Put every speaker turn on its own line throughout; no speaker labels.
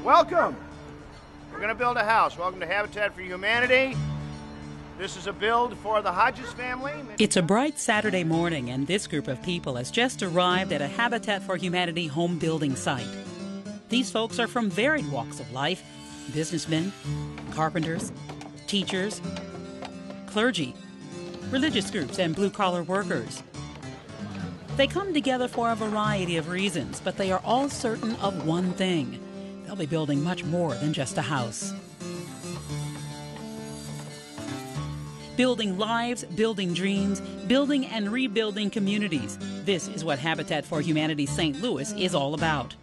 Welcome. We're going to build a house. Welcome to Habitat for Humanity. This is a build for the Hodges family.
It's a bright Saturday morning, and this group of people has just arrived at a Habitat for Humanity home building site. These folks are from varied walks of life: businessmen, carpenters, teachers, clergy, religious groups, and blue-collar workers. They come together for a variety of reasons, but they are all certain of one thing: they'll be building much more than just a house. Building lives, building dreams, building and rebuilding communities. This is what Habitat for Humanity St. Louis is all about.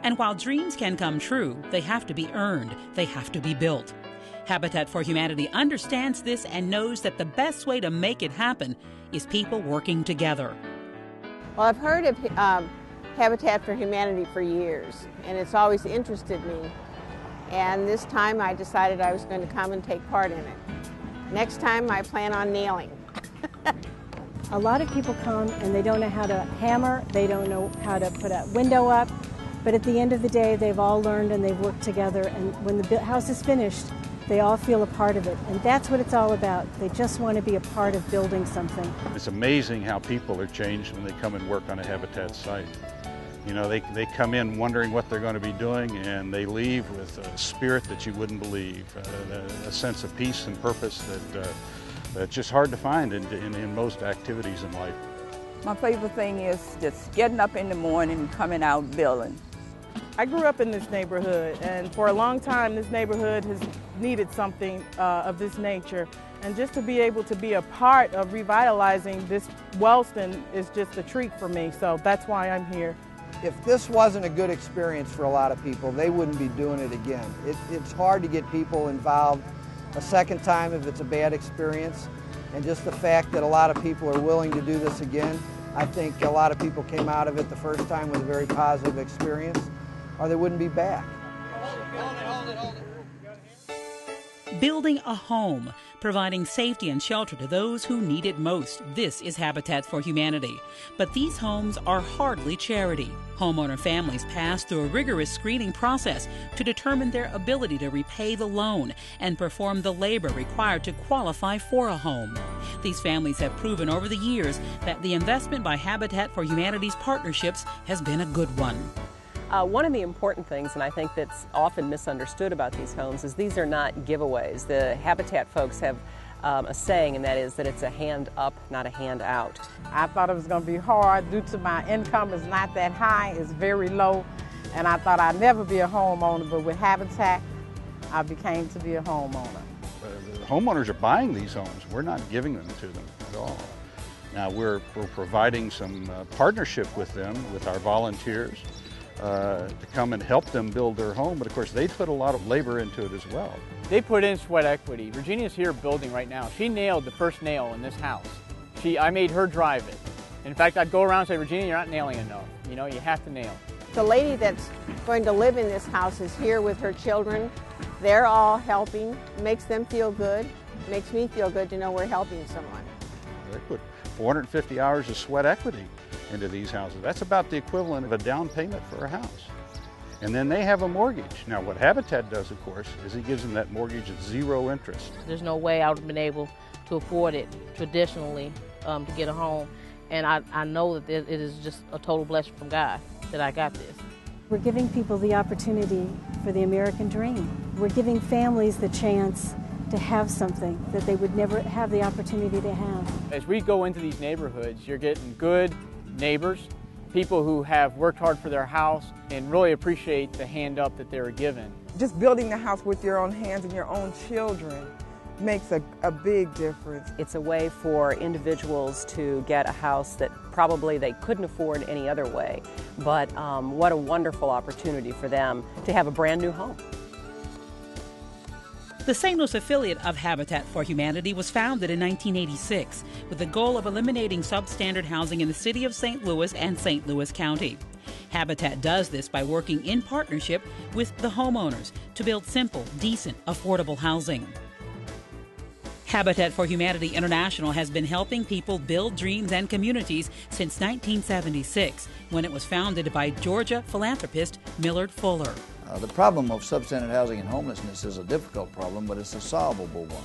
And while dreams can come true, they have to be earned. They have to be built. Habitat for Humanity understands this and knows that the best way to make it happen is people working together.
Well, I've heard of Habitat for Humanity for years, and it's always interested me. And this time I decided I was going to come and take part in it. Next time I plan on nailing.
A lot of people come and they don't know how to hammer, they don't know how to put a window up, but at the end of the day they've all learned and they've worked together, and when the house is finished, they all feel a part of it, and that's what it's all about. They just want to be a part of building something.
It's amazing how people are changed when they come and work on a Habitat site. You know, they come in wondering what they're going to be doing, and they leave with a spirit that you wouldn't believe, a sense of peace and purpose that's just hard to find in most activities in life.
My favorite thing is just getting up in the morning and coming out building.
I grew up in this neighborhood, and for a long time this neighborhood has needed something of this nature. And just to be able to be a part of revitalizing this Wellston is just a treat for me, so that's why I'm here.
If this wasn't a good experience for a lot of people, they wouldn't be doing it again. It's hard to get people involved a second time if it's a bad experience. And just the fact that a lot of people are willing to do this again, I think a lot of people came out of it the first time with a very positive experience, or they wouldn't be back.
Building a home, providing safety and shelter to those who need it most. This is Habitat for Humanity. But these homes are hardly charity. Homeowner families pass through a rigorous screening process to determine their ability to repay the loan and perform the labor required to qualify for a home. These families have proven over the years that the investment by Habitat for Humanity's partnerships has been a good one.
One of the important things, and I think that's often misunderstood about these homes, is these are not giveaways. The Habitat folks have a saying, and that is that it's a hand up, not a hand out.
I thought it was going to be hard due to my income is not that high, it's very low, and I thought I'd never be a homeowner, but with Habitat, I became to be a homeowner.
The homeowners are buying these homes. We're not giving them to them at all. Now we're providing some partnership with them, with our volunteers, to come and help them build their home, but of course they put a lot of labor into it as well.
They put in sweat equity. Virginia's here building right now. She nailed the first nail in this house. I made her drive it. In fact, I'd go around and say, Virginia, you're not nailing enough. You know, you have to nail.
The lady that's going to live in this house is here with her children. They're all helping. It makes them feel good. It makes me feel good to know we're helping someone.
They put 450 hours of sweat equity into these houses. That's about the equivalent of a down payment for a house. And then they have a mortgage. Now what Habitat does, of course, is he gives them that mortgage at zero interest.
There's no way I would have been able to afford it traditionally to get a home. And I know that it is just a total blessing from God that I got this.
We're giving people the opportunity for the American dream. We're giving families the chance to have something that they would never have the opportunity to have.
As we go into these neighborhoods, you're getting good neighbors, people who have worked hard for their house and really appreciate the hand up that they were given.
Just building the house with your own hands and your own children makes a big difference.
It's a way for individuals to get a house that probably they couldn't afford any other way, but what a wonderful opportunity for them to have a brand new home.
The St. Louis affiliate of Habitat for Humanity was founded in 1986 with the goal of eliminating substandard housing in the city of St. Louis and St. Louis County. Habitat does this by working in partnership with the homeowners to build simple, decent, affordable housing. Habitat for Humanity International has been helping people build dreams and communities since 1976, when it was founded by Georgia philanthropist Millard Fuller.
The problem of substandard housing and homelessness is a difficult problem, but it's a solvable one.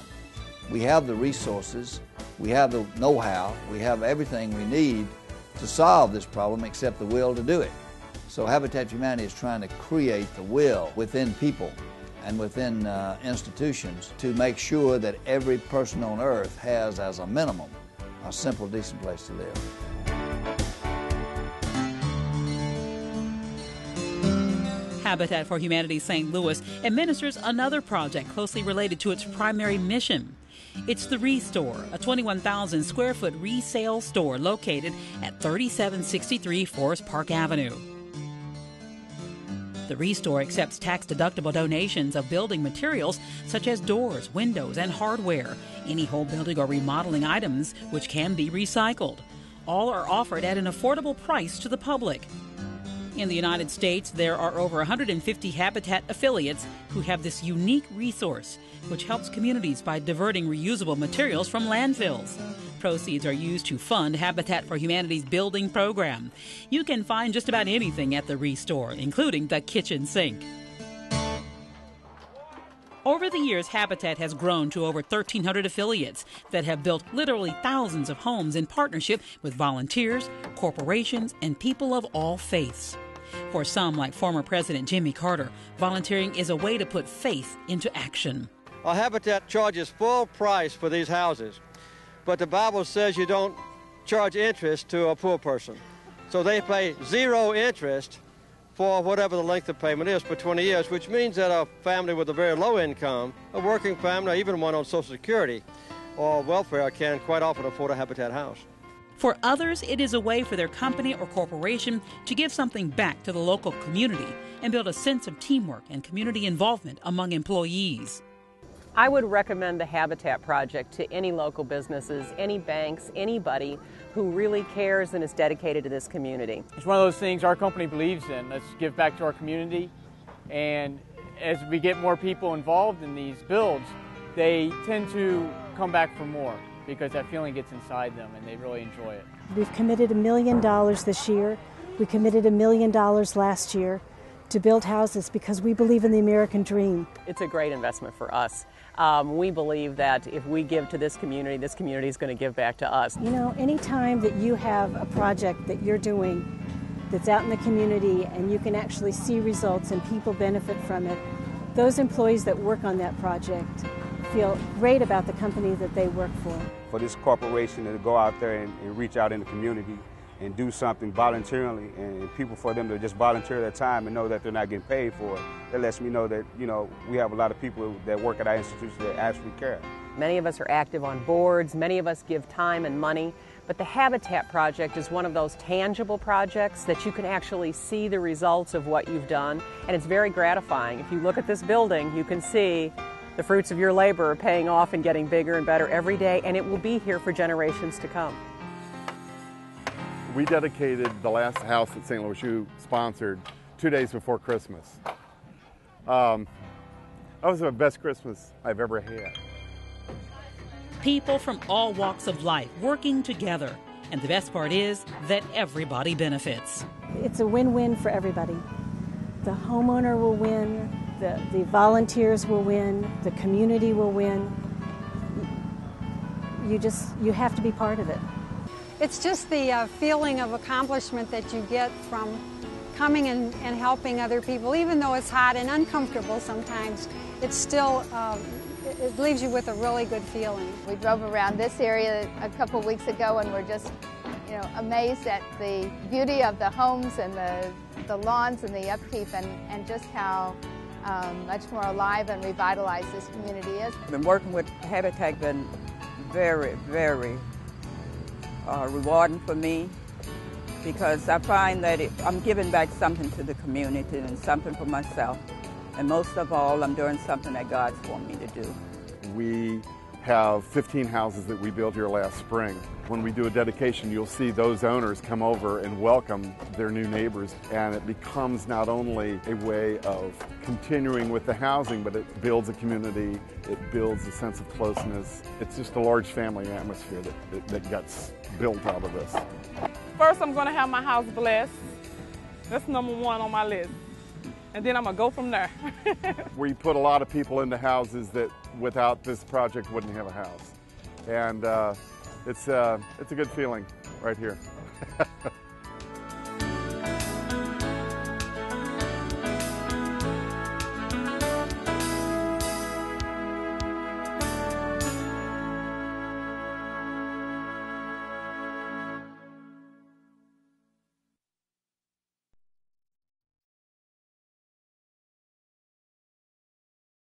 We have the resources, we have the know-how, we have everything we need to solve this problem except the will to do it. So Habitat for Humanity is trying to create the will within people and within institutions to make sure that every person on earth has, as a minimum, a simple, decent place to live.
Habitat for Humanity St. Louis administers another project closely related to its primary mission. It's the Restore, a 21,000 square foot resale store located at 3763 Forest Park Avenue. The Restore accepts tax-deductible donations of building materials such as doors, windows, and hardware, any home building or remodeling items which can be recycled. All are offered at an affordable price to the public. In the United States, there are over 150 Habitat affiliates who have this unique resource, which helps communities by diverting reusable materials from landfills. Proceeds are used to fund Habitat for Humanity's building program. You can find just about anything at the Restore, including the kitchen sink. Over the years, Habitat has grown to over 1,300 affiliates that have built literally thousands of homes in partnership with volunteers, corporations, and people of all faiths. For some, like former President Jimmy Carter, volunteering is a way to put faith into action.
Our Habitat charges full price for these houses, but the Bible says you don't charge interest to a poor person. So they pay zero interest for whatever the length of payment is for 20 years, which means that a family with a very low income, a working family, or even one on Social Security or welfare can quite often afford a Habitat house.
For others, it is a way for their company or corporation to give something back to the local community and build a sense of teamwork and community involvement among employees.
I would recommend the Habitat Project to any local businesses, any banks, anybody who really cares and is dedicated to this community.
It's one of those things our company believes in. Let's give back to our community. And as we get more people involved in these builds, they tend to come back for more because that feeling gets inside them and they really enjoy it.
We've committed $1 million this year. We committed $1 million last year to build houses because we believe in the American dream.
It's a great investment for us. We believe that if we give to this community is going to give back to us.
You know, anytime that you have a project that you're doing that's out in the community and you can actually see results and people benefit from it, those employees that work on that project feel great about the company that they work for.
For this corporation to go out there and reach out in the community and do something voluntarily, and people for them to just volunteer their time and know that they're not getting paid for it, that lets me know that, you know, we have a lot of people that work at our institution that actually care.
Many of us are active on boards, many of us give time and money, but the Habitat Project is one of those tangible projects that you can actually see the results of what you've done, and it's very gratifying. If you look at this building, you can see the fruits of your labor are paying off and getting bigger and better every day, and it will be here for generations to come.
We dedicated the last house that St. Louis U sponsored 2 days before Christmas. That was the best Christmas I've ever had.
People from all walks of life working together. And the best part is that everybody benefits.
It's a win-win for everybody. The homeowner will win, the volunteers will win, the community will win. You have to be part of it.
It's just the feeling of accomplishment that you get from coming and helping other people. Even though it's hot and uncomfortable sometimes, it's still, it leaves you with a really good feeling.
We drove around this area a couple weeks ago and we're just, amazed at the beauty of the homes and the lawns and the upkeep and just how much more alive and revitalized this community is.
I've been working with Habitat, been very, very rewarding for me because I find that I'm giving back something to the community and something for myself. And most of all, I'm doing something that God's want me to do.
We have 15 houses that we built here last spring. When we do a dedication, you'll see those owners come over and welcome their new neighbors, and it becomes not only a way of continuing with the housing, but it builds a community, it builds a sense of closeness. It's just a large family atmosphere that gets built out of this.
First, I'm going to have my house blessed. That's number one on my list. and then I'm going to go from there.
We put a lot of people into houses that without this project wouldn't have a house. And it's a good feeling right here.